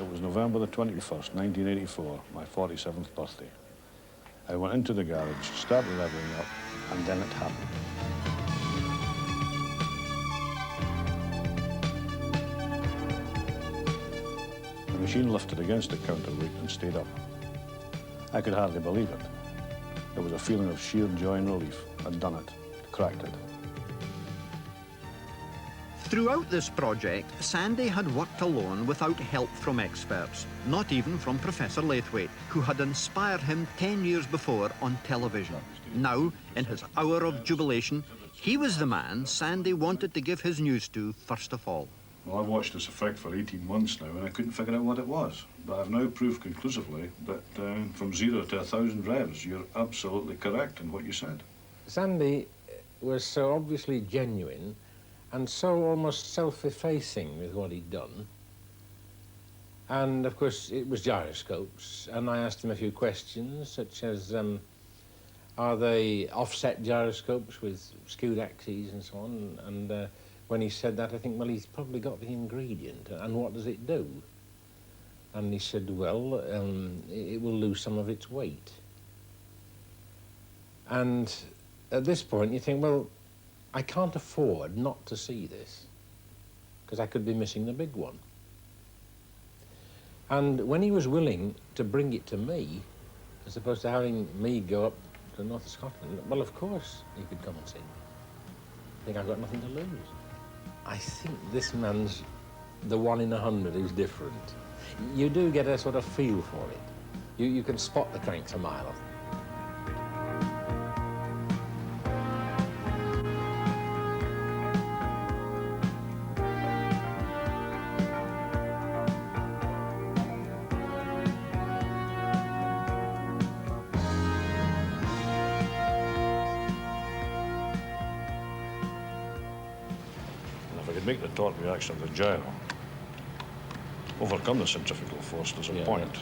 It was November the 21st, 1984, my 47th birthday. I went into the garage, started leveling up, and then it happened. The machine lifted against the counterweight and stayed up. I could hardly believe it. There was a feeling of sheer joy and relief. I'd done it, cracked it. Throughout this project, Sandy had worked alone without help from experts, not even from Professor Laithwaite, who had inspired him 10 years before on television. Now, in his hour of jubilation, he was the man Sandy wanted to give his news to first of all. Well, I've watched this effect for 18 months now, and I couldn't figure out what it was. But I've now proved conclusively that from 0 to 1,000 revs, you're absolutely correct in what you said. Sandy was so obviously genuine and so almost self-effacing with what he'd done. And, of course, it was gyroscopes, and I asked him a few questions, such as, are they offset gyroscopes with skewed axes and so on? And when he said that, I think, well, he's probably got the ingredient, and what does it do? And he said, well, it will lose some of its weight. And at this point, you think, well, I can't afford not to see this, because I could be missing the big one. And when he was willing to bring it to me, as opposed to having me go up to North Scotland, well, of course he could come and see me. I think I've got nothing to lose. I think this man's the 1 in 100 who's different. You do get a sort of feel for it. You can spot the cranks a mile off. Make the torque reaction of the gyro, overcome the centrifugal force, there's a point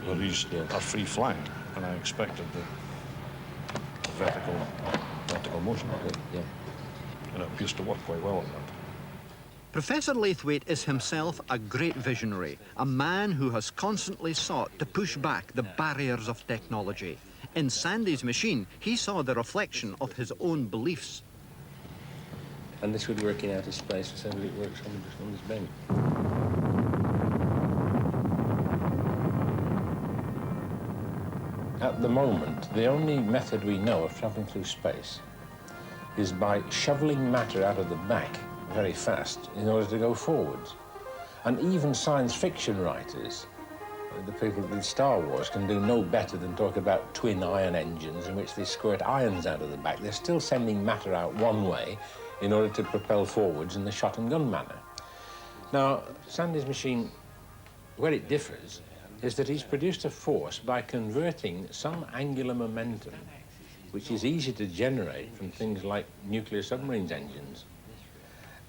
where these are free flying, and I expected the vertical motion. And it appears to work quite well at that. Professor Laithwaite is himself a great visionary, a man who has constantly sought to push back the barriers of technology. In Sandy's machine, he saw the reflection of his own beliefs. And this would work in outer space, so it works on this bench. At the moment, the only method we know of traveling through space is by shoveling matter out of the back very fast in order to go forwards. And even science fiction writers, the people with Star Wars, can do no better than talk about twin ion engines in which they squirt ions out of the back. They're still sending matter out one way in order to propel forwards in the shot and gun manner. Now, Sandy's machine, where it differs, is that he's produced a force by converting some angular momentum, which is easy to generate from things like nuclear submarines engines.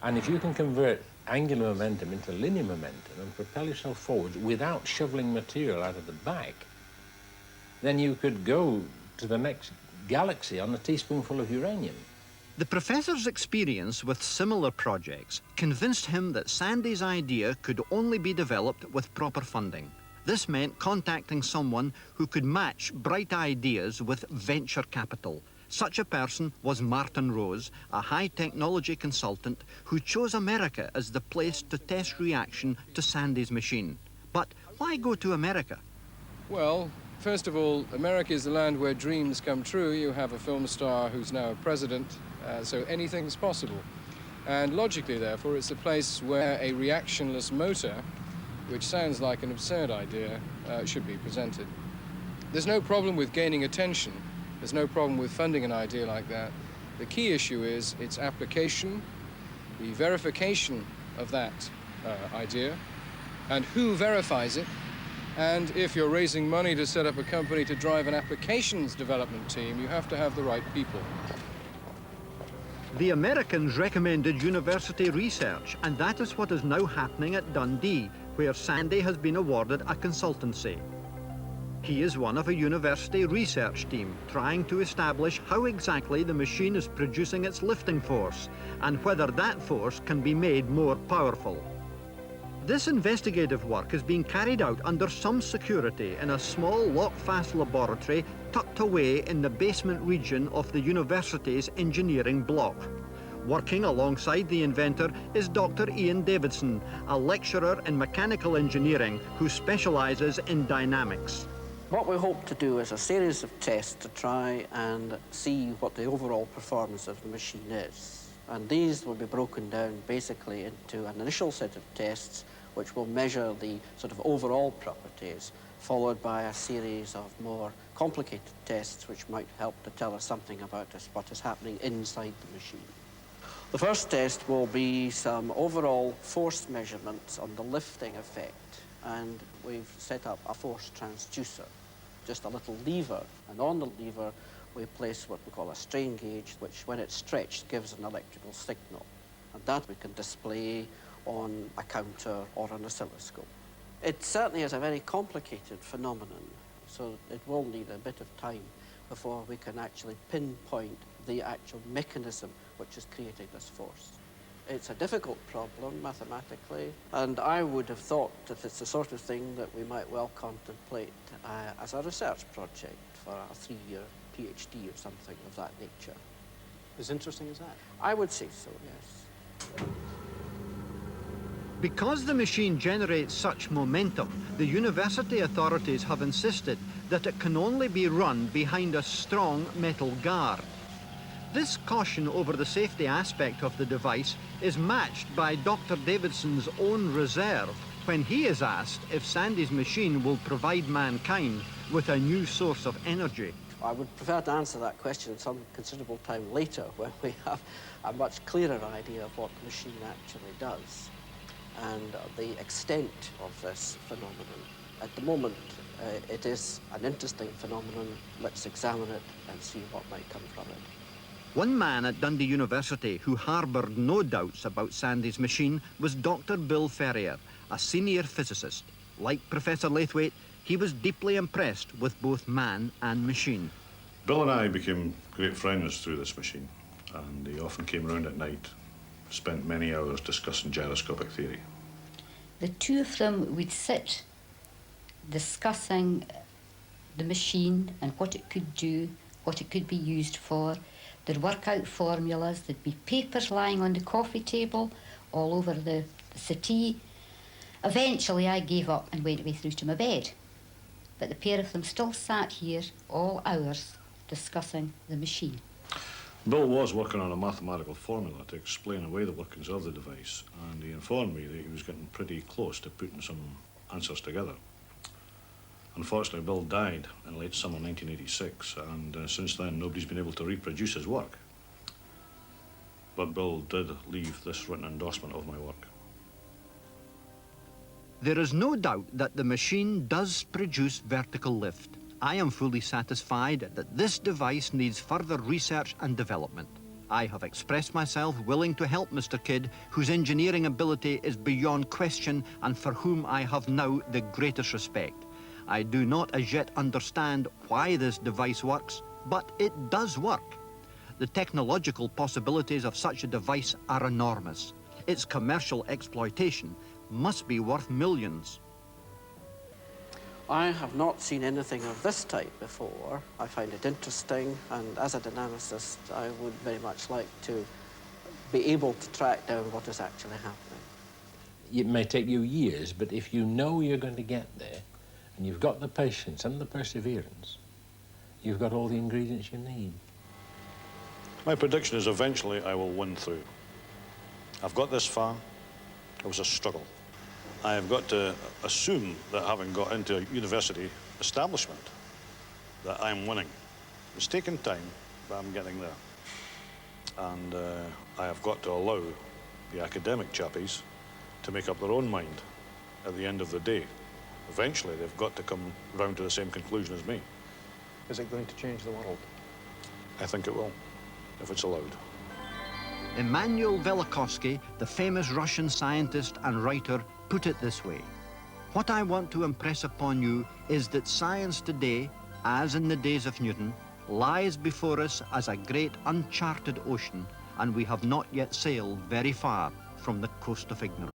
And if you can convert angular momentum into linear momentum and propel yourself forwards without shoveling material out of the back, then you could go to the next galaxy on a teaspoonful of uranium. The professor's experience with similar projects convinced him that Sandy's idea could only be developed with proper funding. This meant contacting someone who could match bright ideas with venture capital. Such a person was Martin Rose, a high-technology consultant who chose America as the place to test reaction to Sandy's machine. But why go to America? Well, first of all, America is the land where dreams come true. You have a film star who's now a president, so anything's possible. And logically, therefore, it's a place where a reactionless motor, which sounds like an absurd idea, should be presented. There's no problem with gaining attention. There's no problem with funding an idea like that. The key issue is its application, the verification of that idea, and who verifies it. And if you're raising money to set up a company to drive an applications development team, you have to have the right people. The Americans recommended university research, and that is what is now happening at Dundee, where Sandy has been awarded a consultancy. He is one of a university research team trying to establish how exactly the machine is producing its lifting force and whether that force can be made more powerful. This investigative work is being carried out under some security in a small lock-fast laboratory tucked away in the basement region of the university's engineering block. Working alongside the inventor is Dr. Ian Davidson, a lecturer in mechanical engineering who specialises in dynamics. What we hope to do is a series of tests to try and see what the overall performance of the machine is. And these will be broken down basically into an initial set of tests which will measure the sort of overall properties, followed by a series of more complicated tests which might help to tell us something about what is happening inside the machine. The first test will be some overall force measurements on the lifting effect, and we've set up a force transducer, just a little lever, and on the lever we place what we call a strain gauge, which when it's stretched gives an electrical signal, and that we can display on a counter or an oscilloscope. It certainly is a very complicated phenomenon, so it will need a bit of time before we can actually pinpoint the actual mechanism which is creating this force. It's a difficult problem mathematically, and I would have thought that it's the sort of thing that we might well contemplate as a research project for a 3-year PhD or something of that nature. As interesting as that? I would say so, yes. Because the machine generates such momentum, the university authorities have insisted that it can only be run behind a strong metal guard. This caution over the safety aspect of the device is matched by Dr. Davidson's own reserve when he is asked if Sandy's machine will provide mankind with a new source of energy. I would prefer to answer that question some considerable time later when we have a much clearer idea of what the machine actually does and the extent of this phenomenon. At the moment, it is an interesting phenomenon. Let's examine it and see what might come from it. One man at Dundee University who harboured no doubts about Sandy's machine was Dr. Bill Ferrier, a senior physicist. Like Professor Laithwaite, he was deeply impressed with both man and machine. Bill and I became great friends through this machine, and he often came round at night, spent many hours discussing gyroscopic theory. The two of them would sit discussing the machine and what it could do, what it could be used for. They'd work out formulas, there'd be papers lying on the coffee table all over the settee. Eventually I gave up and went away through to my bed. But the pair of them still sat here all hours discussing the machine. Bill was working on a mathematical formula to explain away the workings of the device, and he informed me that he was getting pretty close to putting some answers together. Unfortunately, Bill died in late summer 1986, and since then nobody's been able to reproduce his work. But Bill did leave this written endorsement of my work. There is no doubt that the machine does produce vertical lift. I am fully satisfied that this device needs further research and development. I have expressed myself willing to help Mr. Kidd, whose engineering ability is beyond question and for whom I have now the greatest respect. I do not as yet understand why this device works, but it does work. The technological possibilities of such a device are enormous. Its commercial exploitation must be worth millions. I have not seen anything of this type before. I find it interesting, and as a dynamicist, I would very much like to be able to track down what is actually happening. It may take you years, but if you know you're going to get there, and you've got the patience and the perseverance, you've got all the ingredients you need. My prediction is eventually I will win through. I've got this far. It was a struggle. I have got to assume that having got into a university establishment, that I'm winning. It's taken time, but I'm getting there. And I have got to allow the academic chappies to make up their own mind at the end of the day. Eventually, they've got to come round to the same conclusion as me. Is it going to change the world? I think it will, if it's allowed. Immanuel Velikovsky, the famous Russian scientist and writer, put it this way: what I want to impress upon you is that science today, as in the days of Newton, lies before us as a great uncharted ocean, and we have not yet sailed very far from the coast of ignorance.